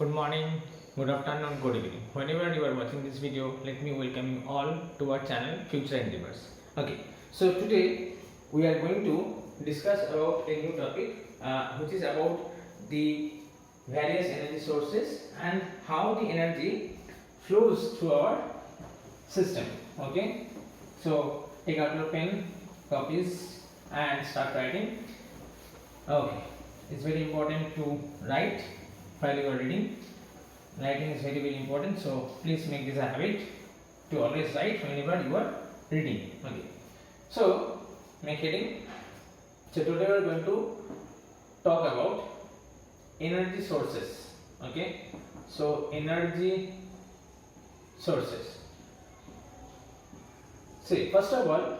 Good morning, good afternoon, good evening. Whenever you are watching this video, let me welcome you all to our channel Future Endeavors. Okay, so today we are going to discuss about a new topic which is about the various energy sources and how the energy flows through our system. Okay, so take out your pen, copies and start writing. Okay, it's very important to write while you are reading. Writing is very important, so please make this a habit to always write whenever you are reading. Okay, so make heading. So today we are going to talk about energy sources. Okay, so energy sources. See, first of all,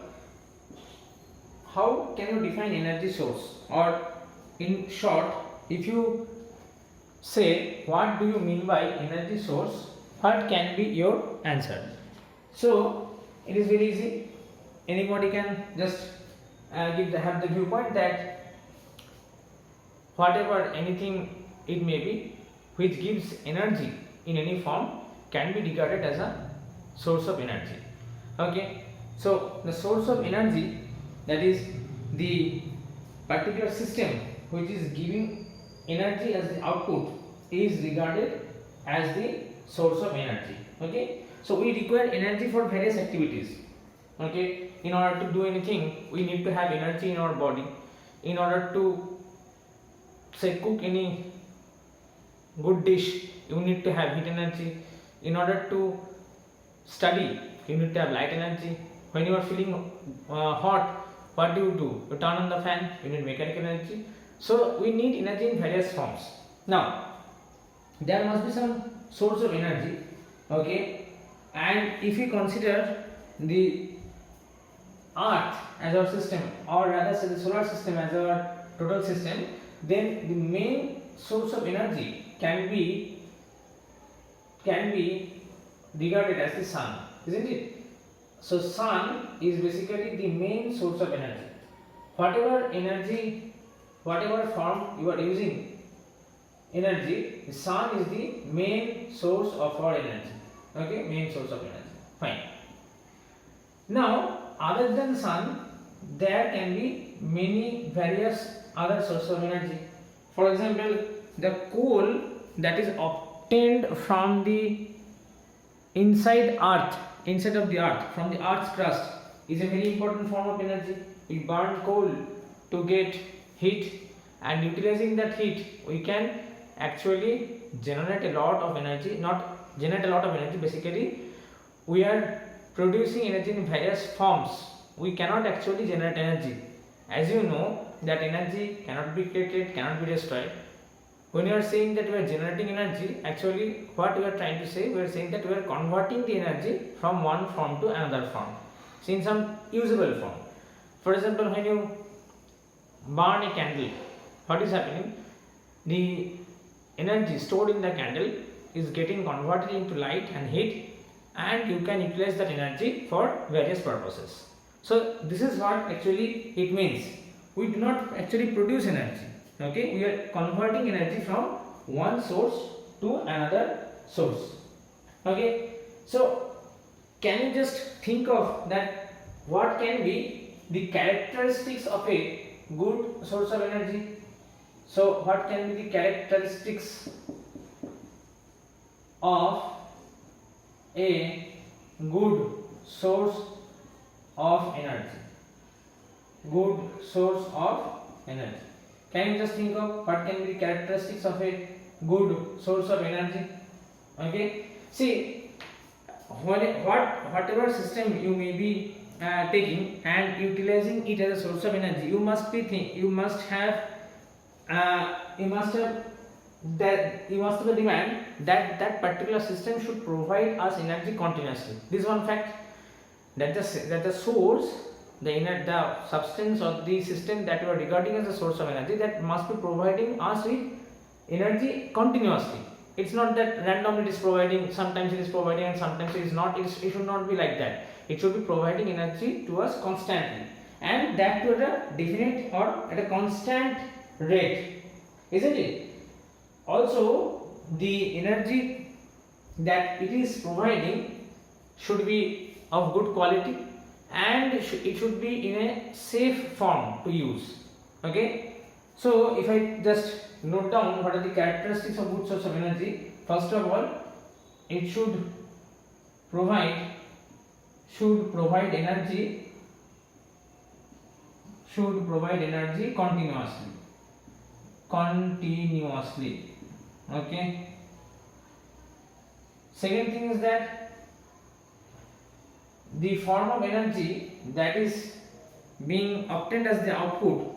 how can you define energy source, or in short, if you say what do you mean by energy source, what can be your answer? So it is very easy. Anybody can just have the viewpoint that whatever anything it may be which gives energy in any form can be regarded as a source of energy. Okay, so the source of energy, that is the particular system which is giving energy as the output, is regarded as the source of energy. Okay, so we require energy for various activities. Okay, in order to do anything we need to have energy in our body. In order to say cook any good dish, you need to have heat energy. In order to study, you need to have light energy. When you are feeling hot, what do? You turn on the fan, you need mechanical energy. So we need energy in various forms. Now there must be some source of energy. Okay, and if we consider the earth as our system, or rather say the solar system as our total system, then the main source of energy can be regarded as the sun, isn't it? So sun is basically the main source of energy. Whatever energy, whatever form you are using energy, the sun is the main source of our energy. Okay, main source of energy. Fine. Now, other than sun, there can be many various other sources of energy. For example, the coal that is obtained from the inside of the earth, from the earth's crust, is a very important form of energy. We burn coal to get heat, and utilizing that heat we can actually generate a lot of energy. Not generate a lot of energy, basically we are producing energy in various forms. We cannot actually generate energy. As you know that energy cannot be created, cannot be destroyed. When you are saying that we are generating energy, actually what we are trying to say, we are saying that we are converting the energy from one form to another form, so in some usable form. For example, when you burn a candle, what is happening? The energy stored in the candle is getting converted into light and heat, and you can utilize that energy for various purposes. So this is what actually it means. We do not actually produce energy. Okay, we are converting energy from one source to another source. Okay, so can you just think of that what can be the characteristics of a good source of energy? So what can be the characteristics of a good source of energy? Good source of energy. Can you just think of what can be the characteristics of a good source of energy? Okay, see, whatever system you may be taking and utilizing it as a source of energy, you must have a demand that that particular system should provide us energy continuously. This is one fact, that the source, the substance of the system that you are regarding as a source of energy, that must be providing us with energy continuously. It's not that randomly it is providing, sometimes it is providing and sometimes it is not. It should not be like that. It should be providing energy to us constantly, and that to a definite or at a constant rate, isn't it? Also, the energy that it is providing should be of good quality and it should be in a safe form to use. Okay, so if I just note down what are the characteristics of good source of energy. First of all, it should provide energy continuously. Okay, second thing is that the form of energy that is being obtained as the output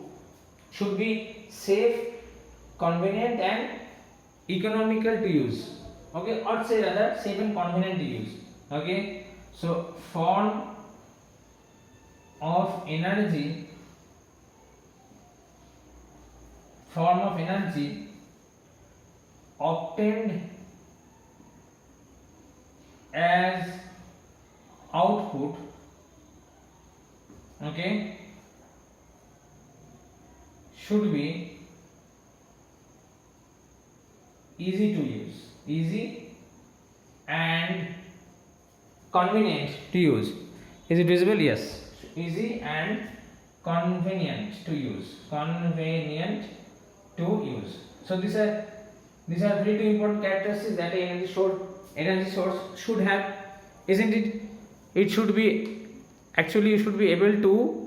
should be safe, convenient and economical to use. Okay, or say rather safe and convenient to use. Okay, so form of energy obtained as output, okay, should be easy to use, easy and convenient to use. Is it visible? Yes, easy and convenient to use, So these are very two important characteristics that energy source should have, isn't it? It should be, actually you should be able to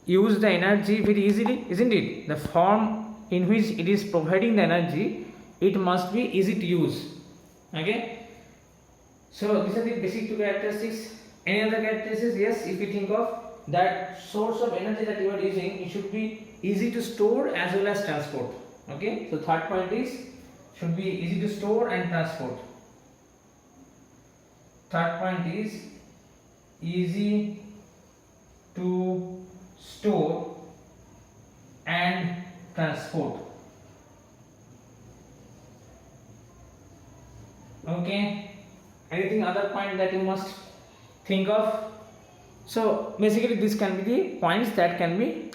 use the energy very easily, isn't it? The form in which it is providing the energy, it must be easy to use. Okay, so these are the basic two characteristics. Any other characteristics? Yes, if you think of that source of energy that you are using, it should be easy to store as well as transport. Okay, so third point is should be easy to store and transport. Third point is easy to store and transport. Okay, anything other point that you must think of? So basically this can be the points that can be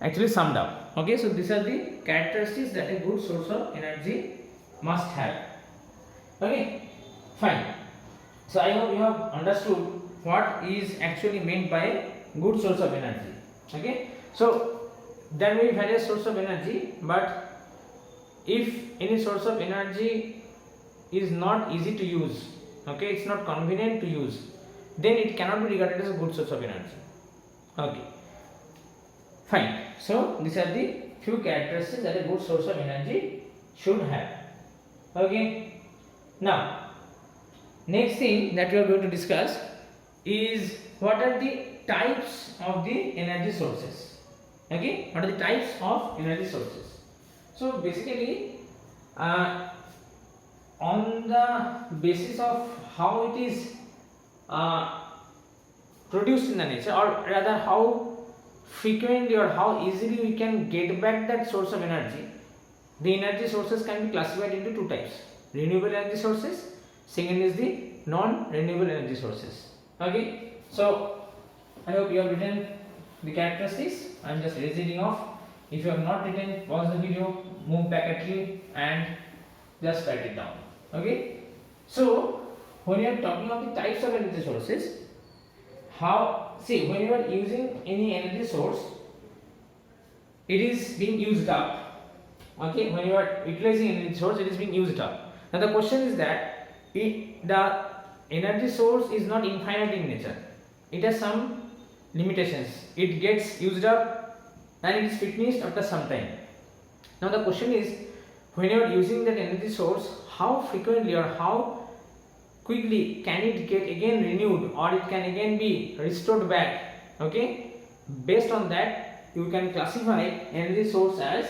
actually summed up. Okay, so these are the characteristics that a good source of energy must have. Okay, fine. So I hope you have understood what is actually meant by a good source of energy. Okay, so there may be various sources of energy, but if any source of energy is not easy to use, okay, it's not convenient to use, then it cannot be regarded as a good source of energy. Okay, fine. So these are the few characteristics that a good source of energy should have. Okay, now next thing that we are going to discuss is what are the types of the energy sources. Okay, what are the types of energy sources? So basically on the basis of how it is produced in the nature, or rather how frequently or how easily we can get back that source of energy, the energy sources can be classified into two types: renewable energy sources, second is the non-renewable energy sources. Okay, so I hope you have written the characteristics. I am just reading off. If you have not written, pause the video, move back a little and just write it down. Okay, so when you are talking of the types of energy sources, when you are using any energy source, it is being used up. Okay, when you are utilizing energy source, it is being used up. Now the question is that the energy source is not infinite in nature. It has some limitations. It gets used up and it is finished after some time. Now the question is, when you are using that energy source, how frequently or how quickly can it get again renewed, or it can again be restored back? Okay, based on that you can classify energy source as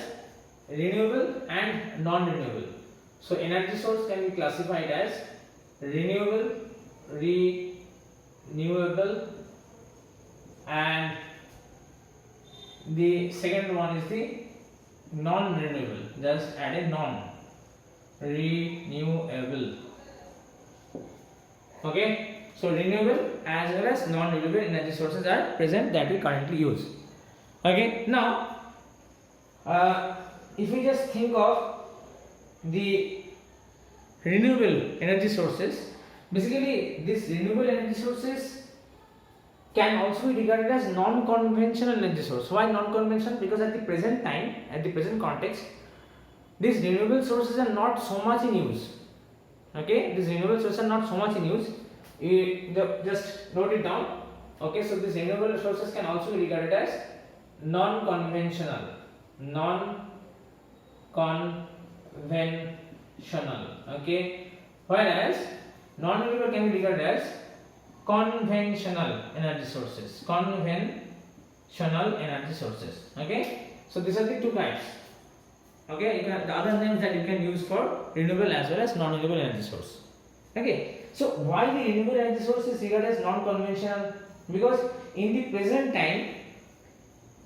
renewable and non-renewable. So energy source can be classified as renewable, and the second one is the non-renewable. Just add a non-renewable. Okay, so renewable as well as non-renewable energy sources are present that we currently use. Okay, now if we just think of the renewable energy sources, basically these renewable energy sources can also be regarded as non-conventional energy source. Why non-conventional? Because at the present time, at the present context, these renewable sources are not so much in use. Okay, these renewable sources are not so much in use. Just note it down. Okay, so these renewable sources can also be regarded as non-conventional. Okay, whereas non-renewable can be regarded as conventional energy sources. Okay, so these are the two kinds. Okay, you have the other names that you can use for renewable as well as non-renewable energy source. Okay, so why the renewable energy source is regarded as non-conventional? Because in the present time,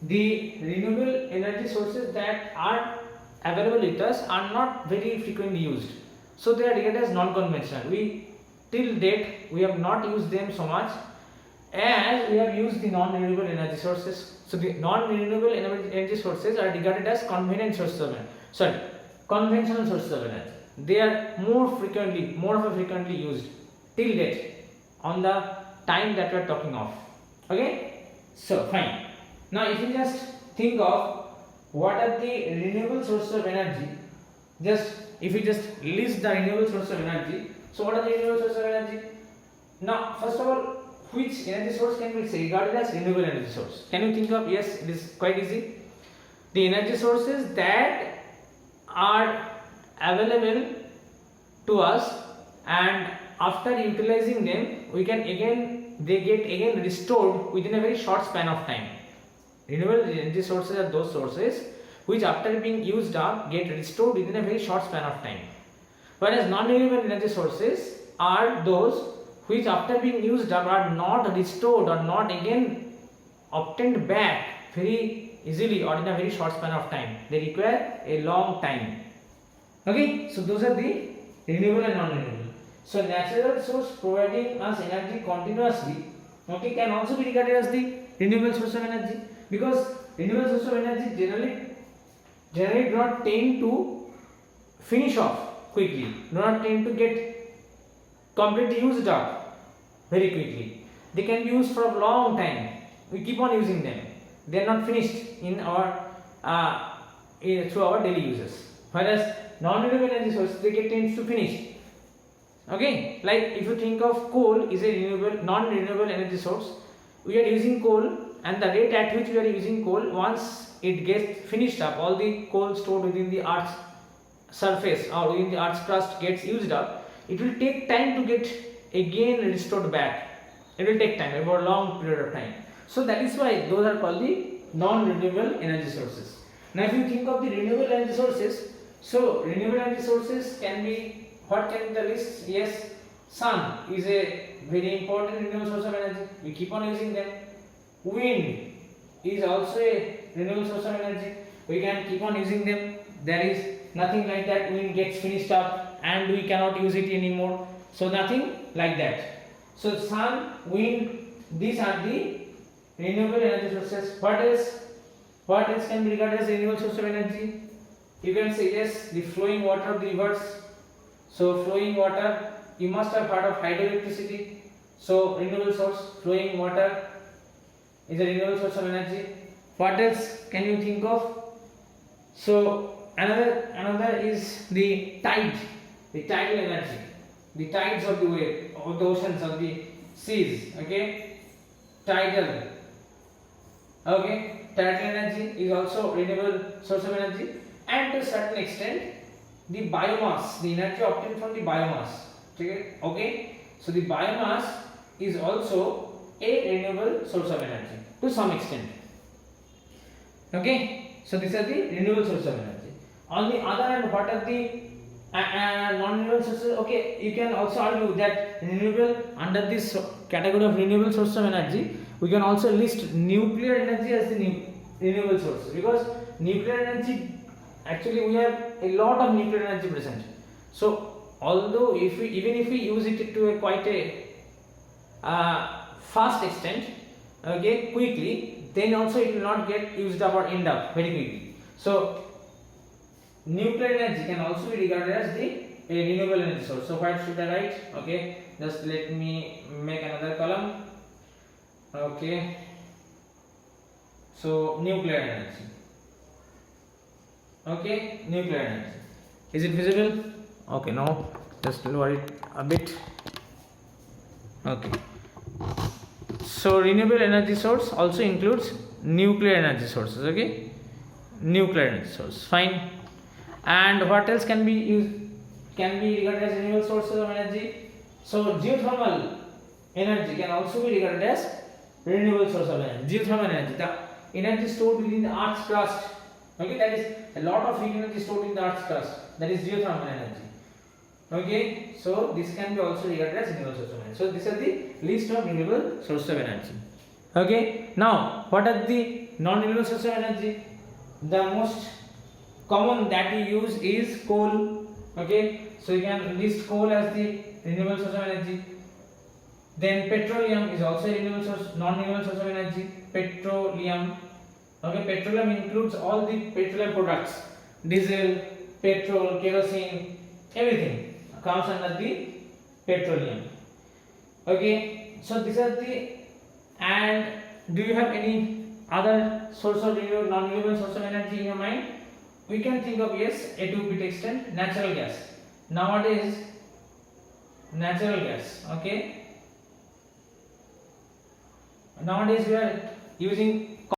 the renewable energy sources that are available with us are not very frequently used, so they are regarded as non-conventional. Till date we have not used them so much as we have used the non-renewable energy sources. So the non-renewable energy sources are regarded as conventional sources of energy. They are more frequently used till date on the time that we are talking of. Okay, so fine. Now if you just think of what are the renewable sources of energy, if you just list the renewable sources of energy, so what are the renewable sources of energy? Now first of all, which energy source can be regarded as renewable energy source? Can you think of? Yes, it is quite easy. The energy sources that are available to us, and after utilizing them, they get again restored within a very short span of time. Renewable energy sources are those sources which after being used up get restored within a very short span of time. Whereas non-renewable energy sources are those which after being used up are not restored or not again obtained back very easily or in a very short span of time. They require a long time. Okay, so those are the renewable and non-renewable. So natural source providing us energy continuously, okay, can also be regarded as the renewable source of energy, because renewable source of energy generally do not tend to finish off quickly, do not tend to get completely used up very quickly. They can be used for a long time. We keep on using them. They are not finished in our through our daily uses. Whereas non-renewable energy source, tends to finish. Okay, like if you think of coal is a non-renewable energy source. We are using coal, and the rate at which we are using coal, once it gets finished up, all the coal stored within the earth's surface or within the earth's crust gets used up, it will take time to get again restored back. It will take time, about a long period of time. So that is why those are called the non-renewable energy sources. Now if you think of the renewable energy sources, so renewable energy sources can be, what can be the list? Yes, sun is a very important renewable source of energy. We keep on using them. Wind is also a renewable source of energy. We can keep on using them. There is nothing like that wind gets finished up and we cannot use it anymore. So nothing like that. So sun, wind, these are the renewable energy sources. What else can be regarded as a renewable source of energy? You can say yes, the flowing water of the rivers. So flowing water, you must have heard of hydroelectricity. So renewable source, flowing water is a renewable source of energy. What else can you think of? So another is the tide, the tidal energy, the tides of the wave, of the oceans, of the seas. Okay, tidal. Okay, tidal energy is also renewable source of energy, and to a certain extent, the biomass, the energy obtained from the biomass. Okay, so the biomass is also a renewable source of energy to some extent. Okay, so these are the renewable sources of energy. On the other hand, what are the non-renewable sources? Okay, you can also argue that renewable, under this category of renewable sources of energy, we can also list nuclear energy as the renewable source, because nuclear energy, actually we have a lot of nuclear energy present. So although even if we use it to a quite a fast extent, okay, quickly, then also it will not get used up or end up very quickly. So nuclear energy can also be regarded as the a renewable energy source. So what should I write? Okay, just let me make another column. Okay, so nuclear energy. Okay, nuclear energy. Is it visible? Okay, no, just lower it a bit. Okay, so renewable energy source also includes nuclear energy sources. Okay, nuclear energy source, fine. And what else can be used, can be regarded as renewable sources of energy? So geothermal energy can also be regarded as renewable source of energy. Geothermal energy, the energy stored within the earth's crust. Okay, that is a lot of heat energy stored in the earth's crust, that is geothermal energy. Okay, so this can be also regarded as renewable source of energy. So these are the list of renewable sources of energy. Okay, now what are the non-renewable sources of energy? The most common that we use is coal. Okay, so you can list coal as the renewable source of energy. Then petroleum is also a renewable source, non-renewable source of energy. Petroleum. Okay, petroleum includes all the petroleum products, diesel, petrol, kerosene, everything comes under the petroleum. Okay, so these are the, and do you have any other source of renewable, non-renewable source of energy in your mind? We can think of, yes, a to bit extent, natural gas. Nowadays, natural gas. Okay, nowadays we are using